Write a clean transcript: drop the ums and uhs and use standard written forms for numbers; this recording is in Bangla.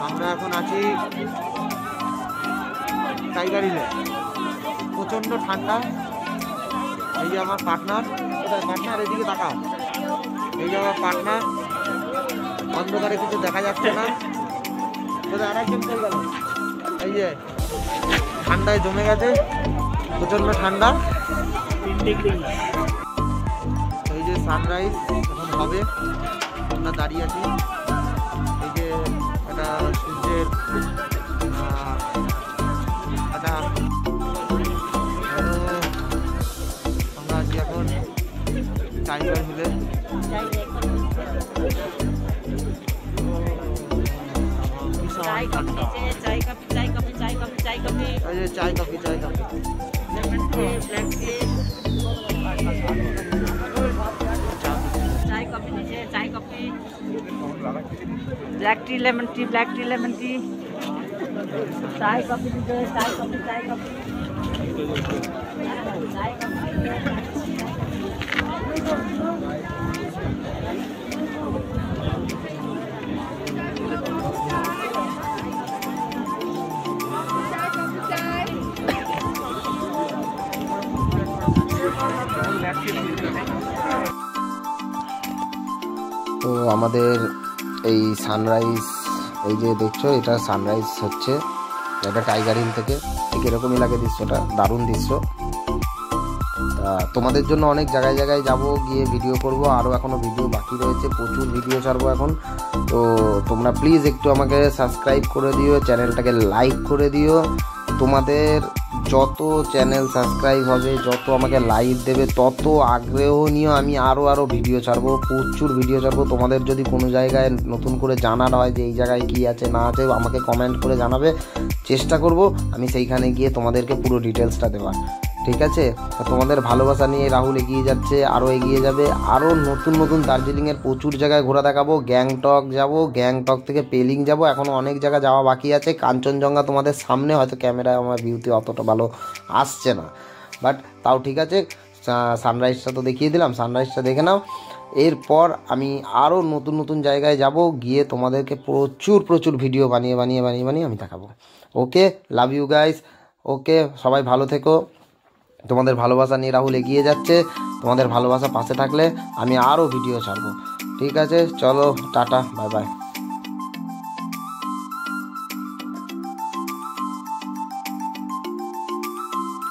আমরা এখন আছি টাইগার হিলে। প্রচণ্ড ঠান্ডা। এই যে আমার পার্টনার, পার্টনার এদিকে তাকাও। এই যে আমার পার্টনার, অন্ধকারে কিছু দেখা যাচ্ছে না। আরেকজন চলে গেল। এই যে ঠান্ডায় জমে গেছে, প্রচণ্ড ঠান্ডা। এই যে সানরাইজ এখন হবে, আমরা দাঁড়িয়ে আছি। এই যে একটা সূর্যের একটা আমরা আছি এখন টাইগার হিলে। চাই coffee black tea lemon tea चाय कॉफी लीजिए चाय कॉफी তো আমাদের এই সানরাইজ, এই যে দেখছো এটা সানরাইজ হচ্ছে, এটা টাইগার হিল থেকে। ঠিক এরকমই লাগে দৃশ্যটা, দারুণ দৃশ্য। তা তোমাদের জন্য অনেক জায়গায় জায়গায় যাব, গিয়ে ভিডিও করব। আরও এখনও ভিডিও বাকি রয়েছে, প্রচুর ভিডিও ছাড়বো এখন। তো তোমরা প্লিজ একটু আমাকে সাবস্ক্রাইব করে দিও, চ্যানেলটাকে লাইক করে দিও। তোমাদের যত চ্যানেল সাবস্ক্রাইব হবে, যত আমাকে লাইক দেবে, তত আগ্রহ নিয়ে আমি আরও ভিডিও ছাড়বো, প্রচুর ভিডিও ছাড়বো। তোমাদের যদি কোনো জায়গায় নতুন করে জানার হয় যে এই জায়গায় কী আছে না আছে, আমাকে কমেন্ট করে জানাবে, চেষ্টা করব আমি সেইখানে গিয়ে তোমাদেরকে পুরো ডিটেলসটা দেওয়ার। ঠিক আছে? তোমাদের ভালোবাসা নিয়ে রাহুল এগিয়ে যাচ্ছে, আরও এগিয়ে যাবে। আরও নতুন নতুন দার্জিলিংয়ের প্রচুর জায়গায় ঘোরা দেখাবো। গ্যাংটক যাব, গ্যাংটক থেকে পেলিং যাব, এখনও অনেক জায়গা যাওয়া বাকি আছে। কাঞ্চনজঙ্ঘা তোমাদের সামনে, হয়তো ক্যামেরায় আমার ভিউতে অতটা ভালো আসছে না, বাট তাও ঠিক আছে। সানরাইজটা তো দেখিয়ে দিলাম, সানরাইজটা দেখে নাও। এরপর আমি আরও নতুন নতুন জায়গায় যাব, গিয়ে তোমাদেরকে প্রচুর ভিডিও বানিয়ে আমি দেখাবো। ওকে, লাভ ইউ গাইস। ওকে, সবাই ভালো থেকো। তোমাদের ভালোবাসা নিয়ে রাহুল এগিয়ে যাচ্ছে। তোমাদের ভালোবাসা পাশে থাকলে আমি আরও ভিডিও ছাড়বো। ঠিক আছে, চলো, টাটা, বাই বাই।